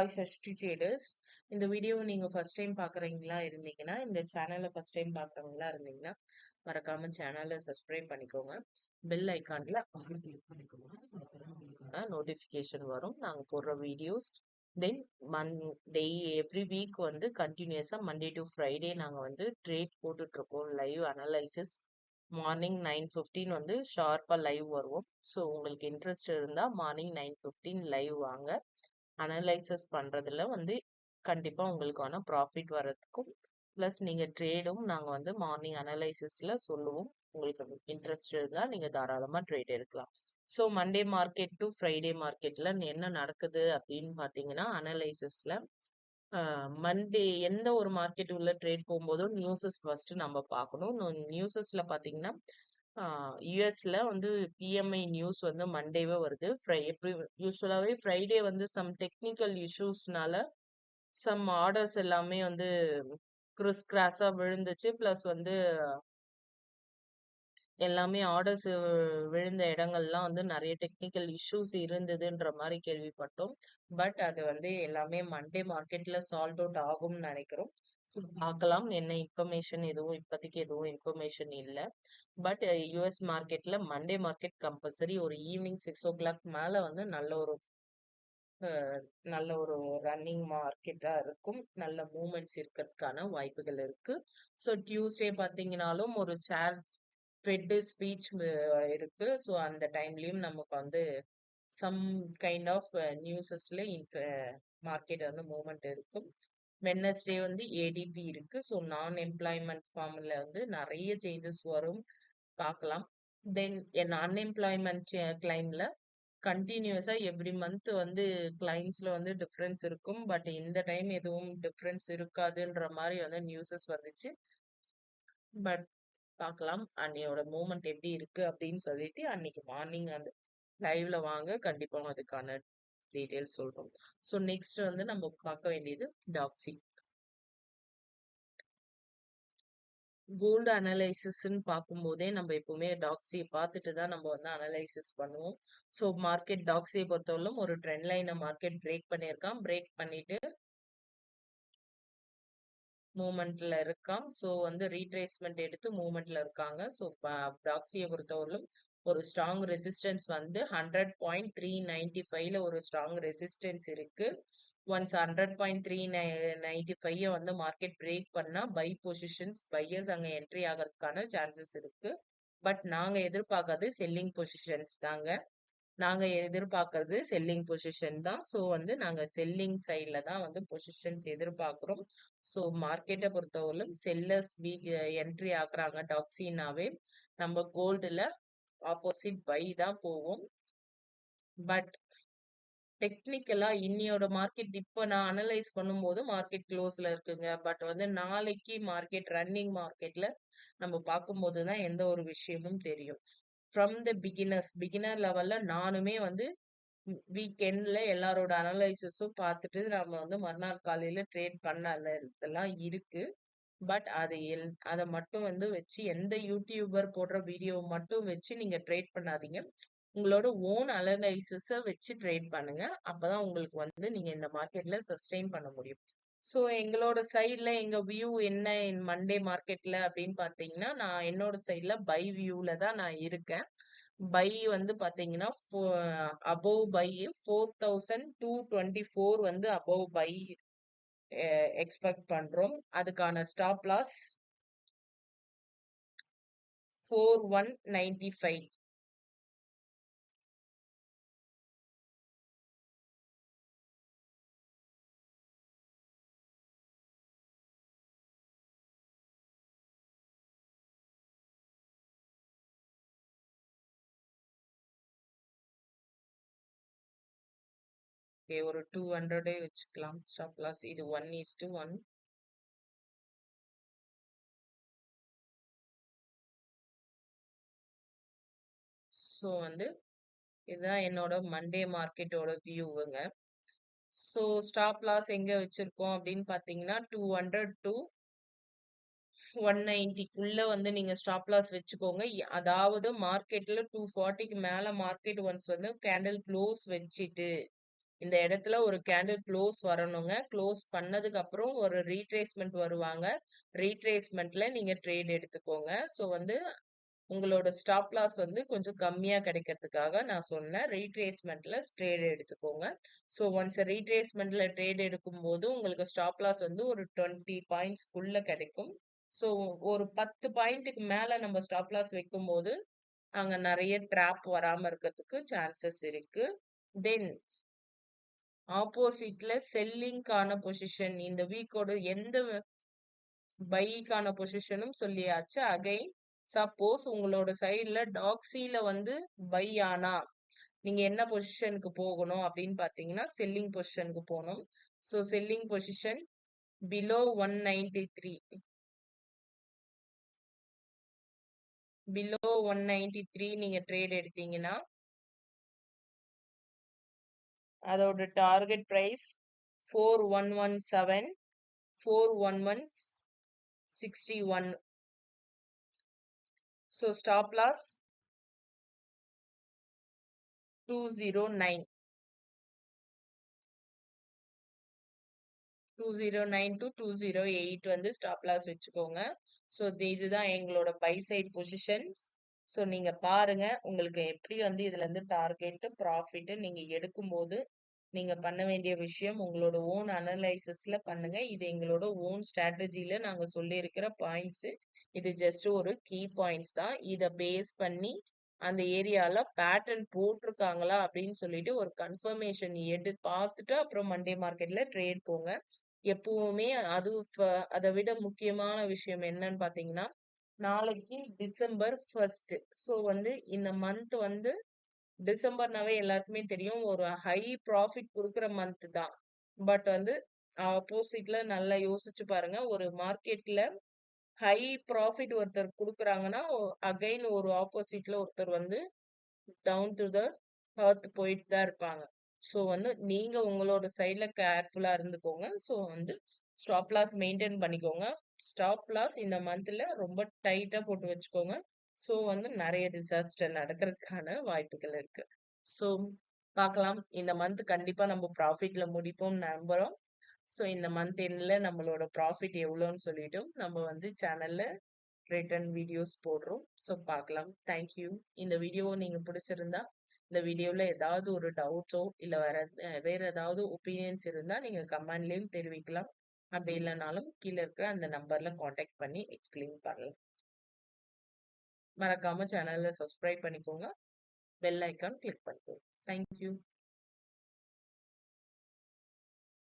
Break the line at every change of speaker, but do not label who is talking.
Hi ஷஷ்டி traders. இந்த வீடியோவை நீங்கள் ஃபர்ஸ்ட் டைம் பார்க்குறீங்களா இருந்தீங்கன்னா, இந்த சேனலை ஃபர்ஸ்ட் டைம் பார்க்குறவங்களா இருந்தீங்கன்னா, மறக்காம சேனலை சப்ஸ்கிரைப் பண்ணிக்கோங்க. பெல் ஐக்கான்ல ஆல் கிளிக் பண்ணிக்கோங்க. ஸோ அப்பதான் உங்களுக்கு நோட்டிஃபிகேஷன் வரும் நாங்கள் போடுற வீடியோஸ். தென் டே எவ்ரி வீக் வந்து கண்டினியூஸாக மண்டே டு ஃப்ரைடே நாங்கள் வந்து ட்ரேட் போட்டுட்ருக்கோம். லைவ் அனலைசிஸ் மார்னிங் 9:15 வந்து ஷார்ப்பாக லைவ் வருவோம். ஸோ உங்களுக்கு இன்ட்ரெஸ்ட் இருந்தால் மார்னிங் 9:15 லைவ் வாங்க. அனலைசஸ் பண்றதுல வந்து கண்டிப்பா உங்களுக்கான ப்ராஃபிட் வர்றதுக்கும் ப்ளஸ் நீங்க ட்ரேடும் நாங்க வந்து மார்னிங் அனலைசிஸ்ல சொல்லுவோம். உங்களுக்கு இன்ட்ரெஸ்ட் இருந்தா நீங்க தாராளமா ட்ரேட் எடுக்கலாம். So Monday market to Friday மார்க்கெட்ல என்ன நடக்குது அப்படின்னு பாத்தீங்கன்னா, அனலைசிஸ்ல மண்டே எந்த ஒரு மார்க்கெட் உள்ள ட்ரேட் போகும்போதும் நியூஸஸ் ஃபர்ஸ்ட் நம்ம பார்க்கணும். நியூஸஸ்ல பாத்தீங்கன்னா யுஎஸ்ல வந்து பிஎம்ஐ நியூஸ் வந்து மண்டேவே வருது. எப்படி யூஸ்வலாவே ஃப்ரைடே வந்து சம் டெக்னிக்கல் இஷ்யூஸ்னால சம் ஆர்டர்ஸ் எல்லாமே வந்து கிராஸா விழுந்துச்சு. பிளஸ் வந்து எல்லாமே ஆர்டர்ஸ் விழுந்த இடங்கள்லாம் வந்து நிறைய டெக்னிக்கல் இஷ்யூஸ் இருந்ததுன்ற மாதிரி கேள்விப்பட்டோம். பட் அது வந்து எல்லாமே மண்டே மார்க்கெட்ல சால்ட் அவுட் ஆகும்னு நினைக்கிறோம். பார்க்கலாம். என்ன இன்ஃபர்மேஷன் எதுவும் இப்போதைக்கு எதுவும் இன்ஃபர்மேஷன் இல்லை. பட் யூஎஸ் மார்க்கெட்ல மண்டே மார்க்கெட் கம்பல்சரி ஒரு ஈவினிங் 6 o'clock மேல வந்து நல்ல ஒரு ரன்னிங் மார்க்கெட்டா இருக்கும். நல்ல மூமெண்ட்ஸ் இருக்கிறதுக்கான வாய்ப்புகள் இருக்கு. ஸோ டியூஸ்டே பார்த்தீங்கன்னாலும் ஒரு ஃபெட் ஸ்பீச் இருக்கு. ஸோ அந்த டைம்லயும் நமக்கு வந்து சம் கைண்ட் ஆஃப் நியூஸஸ்ல மார்க்கெட் வந்து மூவ்மெண்ட் இருக்கும். வெட்னஸ்டே வந்து ஏடிபி இருக்கு. ஸோ நான் எம்ப்ளாய்மெண்ட் ஃபார்ம்ல வந்து நிறைய சேஞ்சஸ் வரும், பார்க்கலாம். தென் என் அன்எம்ப்ளாய்மெண்ட் கிளைம்ல கண்டினியூஸா எவ்ரி மந்த் வந்து கிளைம்ஸ்ல வந்து டிஃபரன்ஸ் இருக்கும். பட் இந்த டைம் எதுவும் டிஃபரன்ஸ் இருக்காதுன்ற மாதிரி வந்து நியூஸஸ் வந்துச்சு. பட் பார்க்கலாம் அன்னையோட மூமெண்ட் எப்படி இருக்கு அப்படின்னு சொல்லிட்டு அன்னைக்கு மார்னிங் அந்த லைவ்ல வாங்க, கண்டிப்பா அதுக்கான டீடைல்ஸ் சொல்றோம். ஸோ நெக்ஸ்ட் வந்து நம்ம பார்க்க வேண்டியது டாக்ஸி. கோல்டு அனலைசிஸ்ன்னு பார்க்கும்போதே நம்ம எப்பவுமே டாக்ஸியை பார்த்துட்டு தான் நம்ம வந்து அனலைசிஸ் பண்ணுவோம். ஸோ மார்க்கெட் டாக்ஸியை பொறுத்தவரைக்கும் ஒரு ட்ரெண்ட் லைனை மார்க்கெட் பிரேக் பண்ணியிருக்கான். பிரேக் பண்ணிட்டு மூமெண்ட்ல இருக்கான். ஸோ வந்து ரீட்ரேஸ்மெண்ட் எடுத்து மூமெண்ட்ல இருக்காங்க. ஸோ டாக்ஸியை பொறுத்தவரையிலும் ஒரு ஸ்ட்ராங் ரெசிஸ்டன்ஸ் வந்து 100.395ல ஒரு ஸ்ட்ராங் ரெசிஸ்டன்ஸ் இருக்கு. ஒன்ஸ் 100.395 வந்து மார்க்கெட் பிரேக் பண்ணா பை பொசிஷன்ஸ் பையர்ஸ் அங்க என்ட்ரி ஆகிறதுக்கான சான்சஸ் இருக்கு. பட் நாங்க எதிர்பார்க்கறது செல்லிங் பொசிஷன்ஸ் தாங்க. நாங்க எதிர்பார்க்கறது செல்லிங் பொசிஷன் தான். ஸோ வந்து நாங்க செல்லிங் சைட்ல தான் வந்து பொசிஷன்ஸ் எதிர்பார்க்கிறோம். ஸோ மார்க்கெட்டை பொறுத்தவரையிலும் செல்லர்ஸ் என்ட்ரி ஆகுறாங்க டாக்ஸினாவே நம்ம கோல்டுல ஆப்போசிட் பை தான் போவோம். பட் டெக்னிக்கலா இன்னியோட மார்க்கெட் இப்ப நான் அனலைஸ் பண்ணும்போது மார்க்கெட் க்ளோஸ்ல இருக்குங்க. பட் வந்து நாளைக்கு மார்க்கெட் ரன்னிங் மார்க்கெட்ல நம்ம பார்க்கும்போது தான் எந்த ஒரு விஷயமும் தெரியும். ஃப்ரம் த பிகினர் லெவல்ல நானுமே வந்து வீக்கெண்ட்ல எல்லாரோட அனலைசிஸும் பார்த்துட்டு நம்ம வந்து மறுநாள் காலையில ட்ரேட் பண்ண இதெல்லாம் இருக்கு. பட் அதை மட்டும் வந்து வச்சு எந்த யூடியூபர் போடுற வீடியோ மட்டும் வச்சு நீங்க ட்ரேட் பண்ணாதீங்க. உங்களோட ஓன் அனலைசிஸ வச்சு ட்ரேட் பண்ணுங்க. அப்பதான் உங்களுக்கு வந்து நீங்க இந்த மார்க்கெட்ல சஸ்டெயின் பண்ண முடியும். ஸோ எங்களோட சைட்ல எங்க வியூ என்ன மண்டே மார்க்கெட்ல அப்படின்னு பாத்தீங்கன்னா, நான் என்னோட சைட்ல பை வியூல தான் நான் இருக்கேன். பை வந்து பாத்தீங்கன்னா அபோவ் பை 4224 வந்து அபோவ் பை எக்ஸ்பெக்ட் பண்றோம். அதுக்கான ஸ்டாப் லாஸ் 4195. ஒரு 200 வச்சுக்கலாம் ஸ்டாப் லாஸ். இது 1:1. ஸோ வந்து இதுதான் என்னோட மண்டே மார்க்கெட்டோட வியூவுங்க. ஸோ ஸ்டாப் லாஸ் எங்க வச்சிருக்கோம் அப்படின்னு பாத்தீங்கன்னா 200 to 190க்குள்ள வந்து நீங்க ஸ்டாப் லாஸ் வச்சுக்கோங்க. அதாவது மார்க்கெட்ல 240க்கு மேல மார்க்கெட் ஒன்ஸ் வந்து கேண்டில் க்ளோஸ் வச்சுட்டு இந்த இடத்துல ஒரு கேண்டில் க்ளோஸ் வரணுங்க. க்ளோஸ் பண்ணதுக்கு அப்புறம் ஒரு ரீட்ரேஸ்மெண்ட் வருவாங்க. ரீட்ரேஸ்மெண்ட்ல நீங்க ட்ரேட் எடுத்துக்கோங்க. ஸோ வந்து உங்களோட ஸ்டாப் லாஸ் வந்து கொஞ்சம் கம்மியா கிடைக்கிறதுக்காக நான் சொன்னேன். ரீட்ரேஸ்மெண்ட்ல ட்ரேட் எடுத்துக்கோங்க. ஸோ ஒன்ஸ் ரீட்ரேஸ்மெண்ட்ல ட்ரேட் எடுக்கும்போது உங்களுக்கு ஸ்டாப் லாஸ் வந்து ஒரு 20 பாயிண்ட்ஸ்க்குள்ள கிடைக்கும். ஸோ ஒரு 10 பாயிண்ட்டுக்கு மேல நம்ம ஸ்டாப் லாஸ் வைக்கும்போது அங்க நிறைய ட்ராப் வராம இருக்கிறதுக்கு சான்சஸ் இருக்கு. தென் ஆப்போசிட்ல செல்லிங்கான பொசிஷன் இந்த வீக்கோட எந்த பைக்கான பொசிஷனும் சொல்லியாச்சு. அகைன் சப்போஸ் உங்களோட சைடுல டாக்ஸில வந்து பை ஆனா நீங்க என்ன பொசிஷனுக்கு போகணும் அப்படின்னு பாத்தீங்கன்னா செல்லிங் பொசிஷனுக்கு போகணும். So selling position below 193 below 193 நீங்க ட்ரேட் எடுத்தீங்கன்னா அதோட target price 4117 41161. So stop loss 209 209 to 208 வந்து ஸ்டாப் லாஸ் வச்சுக்கோங்க. ஸோ இதுதான் எங்களோட பை சைட் பொசிஷன்ஸ். ஸோ நீங்க பாருங்க உங்களுக்கு எப்படி வந்து இதுல இருந்து டார்கெட் ப்ராஃபிட் நீங்க எடுக்கும்போது நீங்க பண்ண வேண்டிய விஷயம் உங்களோட ஓன் அனலைசிஸ்ல பண்ணுங்க. இது எங்களோட ஓன் ஸ்ட்ராட்டஜில நாங்க சொல்லியிருக்கிற பாயிண்ட்ஸ். இது ஜஸ்ட் ஒரு கீ பாயிண்ட்ஸ் தான். இத பேஸ் பண்ணி அந்த ஏரியால பேட்டர்ன் போட்டிருக்காங்களா அப்படின்னு சொல்லிட்டு ஒரு கன்ஃபர்மேஷன் பார்த்துட்டு அப்புறம் மண்டே மார்க்கெட்ல ட்ரேட் போங்க. எப்பவுமே அது அதை விட முக்கியமான விஷயம் என்னன்னு பாத்தீங்கன்னா நாளைக்கு டிசம்பர் 1. ஸோ வந்து இந்த மந்த் வந்து டிசம்பர்னாவே எல்லாருக்குமே தெரியும் ஒரு ஹை ப்ராஃபிட் கொடுக்குற மந்த் தான். பட் வந்து ஆப்போசிட்ல நல்லா யோசிச்சு பாருங்க. ஒரு மார்க்கெட்ல ஹை ப்ராஃபிட் ஒருத்தர் கொடுக்குறாங்கன்னா அகைன் ஒரு ஆப்போசிட்ல ஒருத்தர் வந்து டவுன் டு த எர்த் போயிட்டு தான் இருப்பாங்க. ஸோ வந்து நீங்க உங்களோட சைட்ல கேர்ஃபுல்லா இருந்துக்கோங்க. ஸோ வந்து ஸ்டாப் லாஸ் மெயின்டைன் பண்ணிக்கோங்க. ஸ்டாப் லாஸ் இந்த மந்த்ல ரொம்ப டைட்டா போட்டு வச்சுக்கோங்க. ஸோ வந்து நிறைய டிசாஸ்டர் நடக்கிறதுக்கான வாய்ப்புகள் இருக்கு. ஸோ பார்க்கலாம். இந்த மந்த் கண்டிப்பா நம்ம ப்ராஃபிட்ல முடிப்போம் நம்புறோம். ஸோ இந்த மந்த் எண்ட்ல நம்மளோட ப்ராஃபிட் எவ்வளோன்னு சொல்லிட்டும் நம்ம வந்து சேனல்ல ரிட்டர்ன் வீடியோஸ் போடுறோம். ஸோ பார்க்கலாம். தேங்க்யூ. இந்த வீடியோ நீங்க பிடிச்சிருந்தா இந்த வீடியோல ஏதாவது ஒரு டவுட்ஸோ இல்ல வேற ஏதாவது ஒப்பீனியன்ஸ் இருந்தா நீங்க கமெண்ட்லயும் தெரிவிக்கலாம். அப்படி இல்லைனாலும் கீழே இருக்கிற அந்த நம்பர்ல காண்டாக்ட் பண்ணி எக்ஸ்பிளைன் பண்ணலாம். மறக்காம சேனலை சப்ஸ்கிரைப் பண்ணிக்கோங்க. பெல் ஐக்கான் கிளிக் பண்ணிக்கோங்க. தேங்க்யூ.